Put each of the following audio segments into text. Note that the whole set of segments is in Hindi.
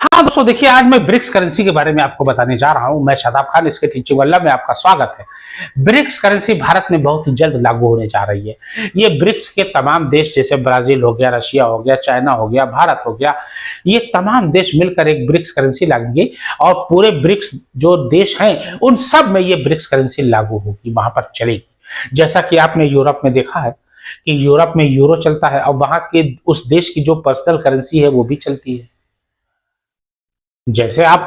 हाँ दोस्तों, देखिए आज मैं ब्रिक्स करेंसी के बारे में आपको बताने जा रहा हूं। मैं शादाब खान, इसके टीचिंग वाला में आपका स्वागत है। ब्रिक्स करेंसी भारत में बहुत ही जल्द लागू होने जा रही है। ये ब्रिक्स के तमाम देश जैसे ब्राजील हो गया, रशिया हो गया, चाइना हो गया, भारत हो गया, ये तमाम देश मिलकर एक ब्रिक्स करेंसी लाएंगे और पूरे ब्रिक्स जो देश हैं उन सब में ये ब्रिक्स करेंसी लागू होगी, वहां पर चलेगी। जैसा कि आपने यूरोप में देखा है कि यूरोप में यूरो चलता है और वहां के उस देश की जो पर्सनल करेंसी है वो भी चलती है। जैसे आप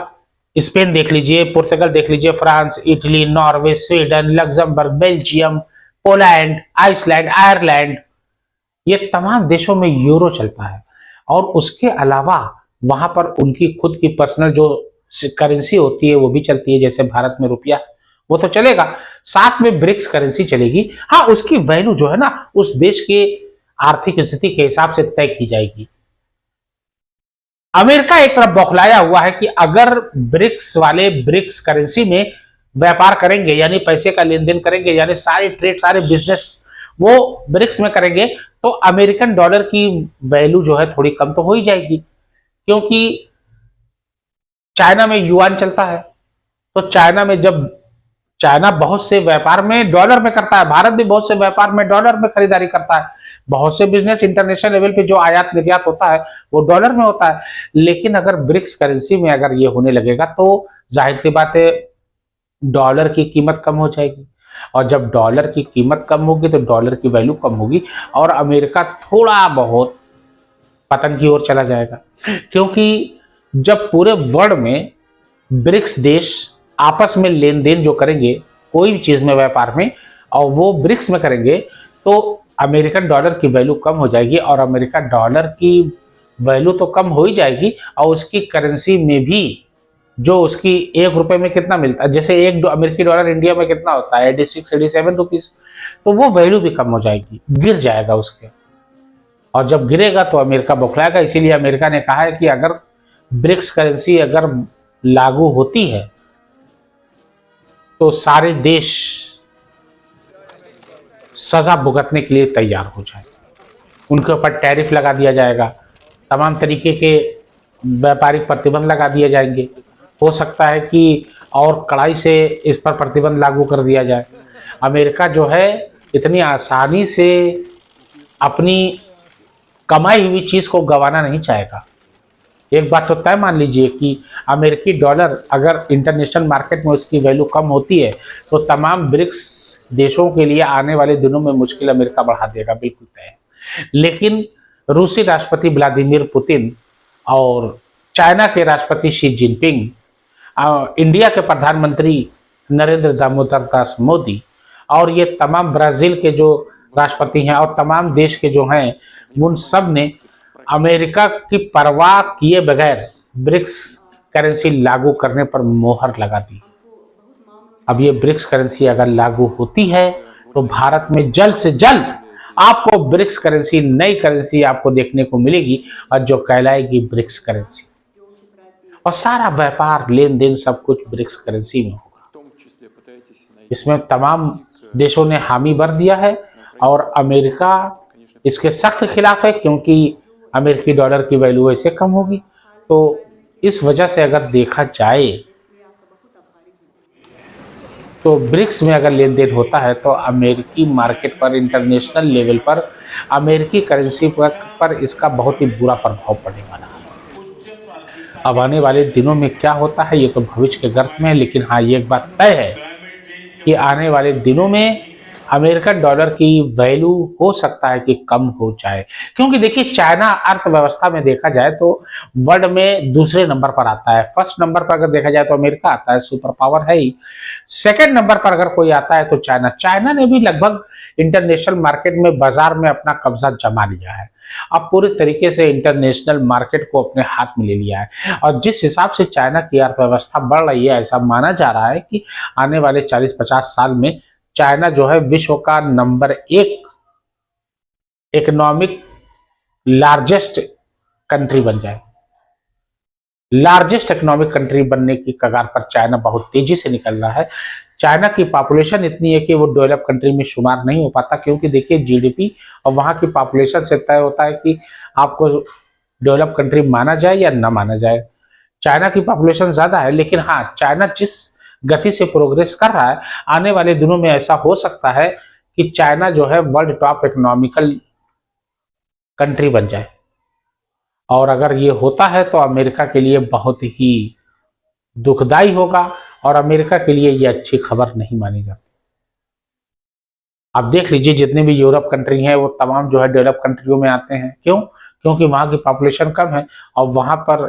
स्पेन देख लीजिए, पुर्तगाल देख लीजिए, France, Italy, Norway, Sweden, Luxembourg, Belgium, Poland, Iceland, Ireland, ये तमाम देशों में यूरो चलता है। और उसके अलावा वहां पर उनकी खुद की पर्सनल जो करेंसी होती है वो भी चलती है। जैसे भारत में रुपया, वो तो चलेगा, साथ में ब्रिक्स करेंसी चलेगी। हाँ, उसकी वैल्यू जो है ना उस देश के आर्थिक स्थिति के हिसाब से तय की जाएगी। अमेरिका एक तरफ बौखलाया हुआ है कि अगर ब्रिक्स वाले ब्रिक्स करेंसी में व्यापार करेंगे, यानी पैसे का लेन देन करेंगे, यानी सारे ट्रेड, सारे बिजनेस वो ब्रिक्स में करेंगे, तो अमेरिकन डॉलर की वैल्यू जो है थोड़ी कम तो हो ही जाएगी। क्योंकि चाइना में युआन चलता है, तो चाइना में जब चाइना बहुत से व्यापार में डॉलर में करता है, भारत भी बहुत से व्यापार में डॉलर में खरीदारी करता है, बहुत से बिजनेस इंटरनेशनल लेवल पे जो आयात निर्यात होता है वो डॉलर में होता है। लेकिन अगर ब्रिक्स करेंसी में अगर ये होने लगेगा तो जाहिर सी बात है डॉलर की कीमत कम हो जाएगी, और जब डॉलर की कीमत कम होगी तो डॉलर की वैल्यू कम होगी और अमेरिका थोड़ा बहुत पतन की ओर चला जाएगा। क्योंकि जब पूरे वर्ल्ड में ब्रिक्स देश आपस में लेन देन जो करेंगे कोई भी चीज में, व्यापार में, और वो ब्रिक्स में करेंगे, तो अमेरिकन डॉलर की वैल्यू कम हो जाएगी और अमेरिका डॉलर की वैल्यू तो कम हो ही जाएगी और उसकी करेंसी में भी जो उसकी ₹1 में कितना मिलता है, जैसे एक अमेरिकी डॉलर इंडिया में कितना होता है, 86 87 रुपीज, तो वो वैल्यू भी कम हो जाएगी, गिर जाएगा उसके। और जब गिरेगा तो अमेरिका बौखलाएगा। इसीलिए अमेरिका ने कहा है कि अगर ब्रिक्स करेंसी अगर लागू होती है तो सारे देश सजा भुगतने के लिए तैयार हो जाए। उनके ऊपर टैरिफ लगा दिया जाएगा, तमाम तरीके के व्यापारिक प्रतिबंध लगा दिए जाएंगे। हो सकता है कि और कड़ाई से इस पर प्रतिबंध लागू कर दिया जाए। अमेरिका जो है इतनी आसानी से अपनी कमाई हुई चीज को गंवाना नहीं चाहेगा। एक बात तो तय मान लीजिए कि अमेरिकी डॉलर अगर इंटरनेशनल मार्केट में उसकी वैल्यू कम होती है तो तमाम ब्रिक्स देशों के लिए आने वाले दिनों में मुश्किल अमेरिका बढ़ा देगा, बिल्कुल तय है। लेकिन रूसी राष्ट्रपति व्लादिमीर पुतिन और चाइना के राष्ट्रपति शी जिनपिंग, इंडिया के प्रधानमंत्री नरेंद्र दामोदर दास मोदी और ये तमाम ब्राजील के जो राष्ट्रपति हैं और तमाम देश के जो हैं, उन सब ने अमेरिका की परवाह किए बगैर ब्रिक्स करेंसी लागू करने पर मोहर लगा दी। अब ये ब्रिक्स करेंसी अगर लागू होती है तो भारत में जल्द से जल्द आपको ब्रिक्स करेंसी, नई करेंसी आपको देखने को मिलेगी और जो कहलाएगी ब्रिक्स करेंसी, और सारा व्यापार, लेन देन, सब कुछ ब्रिक्स करेंसी में होगा। इसमें तमाम देशों ने हामी भर दिया है और अमेरिका इसके सख्त खिलाफ है, क्योंकि अमेरिकी डॉलर की वैल्यू ऐसे कम होगी। तो इस वजह से अगर देखा जाए तो ब्रिक्स में अगर लेन देन होता है तो अमेरिकी मार्केट पर, इंटरनेशनल लेवल पर अमेरिकी करेंसी पर इसका बहुत ही बुरा प्रभाव पड़ने वाला है। अब आने वाले दिनों में क्या होता है ये तो भविष्य के गर्भ में है, लेकिन हाँ, ये एक बात तय है कि आने वाले दिनों में अमेरिकन डॉलर की वैल्यू हो सकता है कि कम हो जाए। क्योंकि देखिए, चाइना अर्थव्यवस्था में देखा जाए तो वर्ल्ड में दूसरे नंबर पर आता है। फर्स्ट नंबर पर अगर देखा जाए तो अमेरिका आता है, सुपर पावर है ही। सेकंड नंबर पर अगर कोई आता है तो चाइना। चाइना ने भी लगभग इंटरनेशनल मार्केट में, बाजार में अपना कब्जा जमा लिया है। अब पूरे तरीके से इंटरनेशनल मार्केट को अपने हाथ में ले लिया है और जिस हिसाब से चाइना की अर्थव्यवस्था बढ़ रही है, ऐसा माना जा रहा है कि आने वाले 40-50 साल में चाइना जो है विश्व का नंबर 1 इकोनॉमिक लार्जेस्ट कंट्री बन जाए। लार्जेस्ट इकोनॉमिक कंट्री बनने की कगार पर चाइना बहुत तेजी से निकल रहा है। चाइना की पॉपुलेशन इतनी है कि वो डेवलप कंट्री में शुमार नहीं हो पाता, क्योंकि देखिए जीडीपी और वहां की पॉपुलेशन से तय होता है कि आपको डेवलप कंट्री माना जाए या ना माना जाए। चाइना की पॉपुलेशन ज्यादा है, लेकिन हाँ, चाइना जिस गति से प्रोग्रेस कर रहा है, आने वाले दिनों में ऐसा हो सकता है कि चाइना जो है वर्ल्ड टॉप इकोनॉमिकल कंट्री बन जाए। और अगर ये होता है तो अमेरिका के लिए बहुत ही दुखदाई होगा, और अमेरिका के लिए ये अच्छी खबर नहीं मानी जाती। आप देख लीजिए, जितने भी यूरोप कंट्री हैं वो तमाम जो है डेवलप कंट्रियों में आते हैं। क्यों? क्योंकि वहां की पॉपुलेशन कम है और वहां पर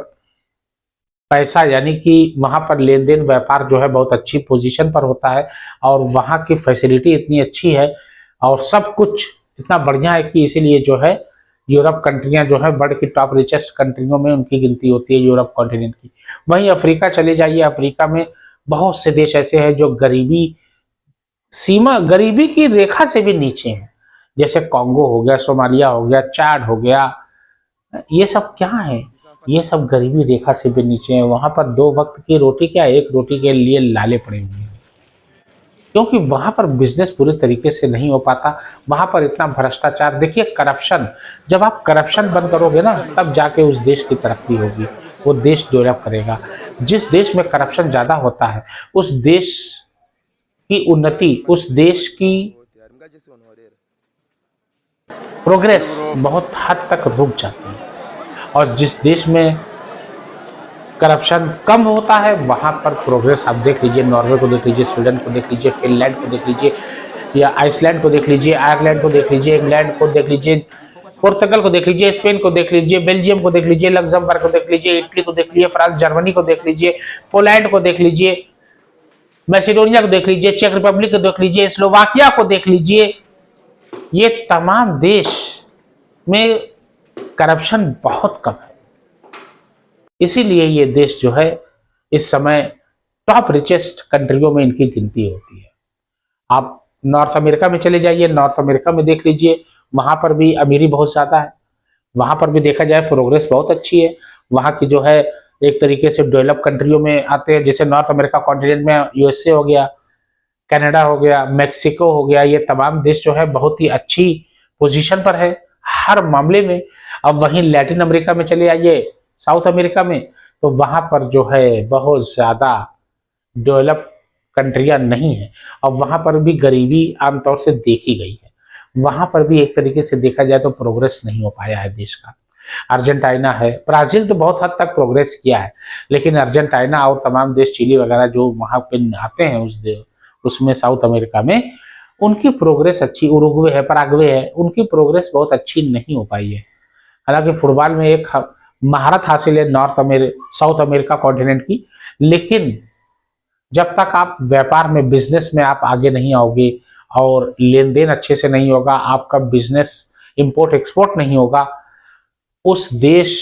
पैसा, यानी कि वहां पर लेन देन व्यापार जो है बहुत अच्छी पोजीशन पर होता है, और वहां की फैसिलिटी इतनी अच्छी है और सब कुछ इतना बढ़िया है कि इसीलिए जो है यूरोप कंट्रियां जो है वर्ल्ड की टॉप रिचेस्ट कंट्रियों में उनकी गिनती होती है यूरोप कॉन्टिनेंट की। वहीं अफ्रीका चले जाइए, अफ्रीका में बहुत से देश ऐसे हैं जो गरीबी की रेखा से भी नीचे हैं, जैसे कॉन्गो हो गया, सोमालिया हो गया, चाड हो गया। ये सब क्या है? ये सब गरीबी रेखा से भी नीचे हैं। वहां पर 2 वक्त की रोटी क्या, एक रोटी के लिए लाले पड़े हुए हैं, क्योंकि वहां पर बिजनेस पूरे तरीके से नहीं हो पाता। वहां पर इतना भ्रष्टाचार, देखिए करप्शन, जब आप करप्शन बंद करोगे ना, तब जाके उस देश की तरक्की होगी, वो देश डेवलप करेगा। जिस देश में करप्शन ज्यादा होता है, उस देश की उन्नति, उस देश की प्रोग्रेस बहुत हद तक रुक जाती है। और जिस देश में करप्शन कम होता है, वहां पर प्रोग्रेस आप देख लीजिए, नॉर्वे को देख लीजिए, स्वीडन को देख लीजिए, फिनलैंड को देख लीजिए, या आइसलैंड को देख लीजिए, आयरलैंड को देख लीजिए, इंग्लैंड को देख लीजिए, पुर्तगाल को देख लीजिए, स्पेन को देख लीजिए, बेल्जियम को देख लीजिए, लग्जमबर्ग को देख लीजिए, इटली को देख लीजिए, फ्रांस जर्मनी को देख लीजिए, पोलैंड को देख लीजिए, मैसेडोनिया को देख लीजिए, चेक रिपब्लिक को देख लीजिए, स्लोवाकिया को देख लीजिए। ये तमाम देश में करप्शन बहुत कम है, इसीलिए ये देश जो है इस समय टॉप रिचेस्ट कंट्रियों में इनकी गिनती होती है। आप नॉर्थ अमेरिका में चले जाइए, नॉर्थ अमेरिका में देख लीजिए, वहां पर भी अमीरी बहुत ज्यादा है, वहां पर भी देखा जाए प्रोग्रेस बहुत अच्छी है। वहां की जो है एक तरीके से डेवलप कंट्रियों में आते हैं, जैसे नॉर्थ अमेरिका कॉन्टिनेंट में यूएसए हो गया, कनाडा हो गया, मेक्सिको हो गया, ये तमाम देश जो है बहुत ही अच्छी पोजीशन पर है हर मामले में। अब वहीं लैटिन अमेरिका में चले आइए, साउथ अमेरिका में, तो वहां पर जो है बहुत ज्यादा डेवलप कंट्रियां नहीं है, और वहां पर भी गरीबी आमतौर से देखी गई है। वहां पर भी एक तरीके से देखा जाए तो प्रोग्रेस नहीं हो पाया है देश का। अर्जेंटीना है, ब्राजील तो बहुत हद तक प्रोग्रेस किया है, लेकिन अर्जेंटीना और तमाम देश, चिली वगैरह जो वहां पे आते हैं उसमें साउथ अमेरिका में, उनकी प्रोग्रेस अच्छी, उरुग्वे है, पराग्वे है, उनकी प्रोग्रेस बहुत अच्छी नहीं हो पाई है। हालांकि फुटबॉल में एक महारत हासिल है साउथ अमेरिका कॉन्टिनेंट की, लेकिन जब तक आप व्यापार में, बिजनेस में आप आगे नहीं आओगे और लेन देन अच्छे से नहीं होगा, आपका बिजनेस इंपोर्ट एक्सपोर्ट नहीं होगा, उस देश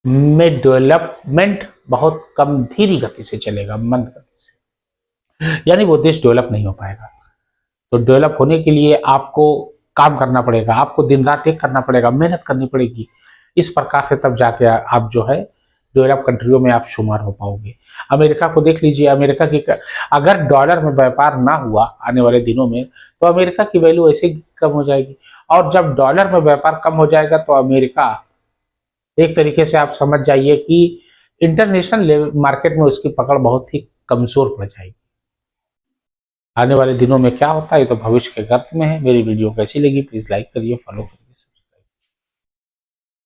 में डेवलपमेंट बहुत कम, धीमी गति से चलेगा, मंद गति से, यानी वो देश डेवलप नहीं हो पाएगा। तो डेवलप होने के लिए आपको काम करना पड़ेगा, आपको दिन रात एक करना पड़ेगा, मेहनत करनी पड़ेगी। इस प्रकार से तब जाके आप जो है डेवलप कंट्रियों में आप शुमार हो पाओगे। अमेरिका को देख लीजिए, अमेरिका की अगर डॉलर में व्यापार ना हुआ आने वाले दिनों में, तो अमेरिका की वैल्यू ऐसे ही कम हो जाएगी, और जब डॉलर में व्यापार कम हो जाएगा तो अमेरिका एक तरीके से आप समझ जाइए कि इंटरनेशनल मार्केट में उसकी पकड़ बहुत ही कमजोर पड़ जाएगी। आने वाले दिनों में क्या होता है ये तो भविष्य के गर्त में है। मेरी वीडियो कैसी लगी प्लीज लाइक करिए, फॉलो करिए।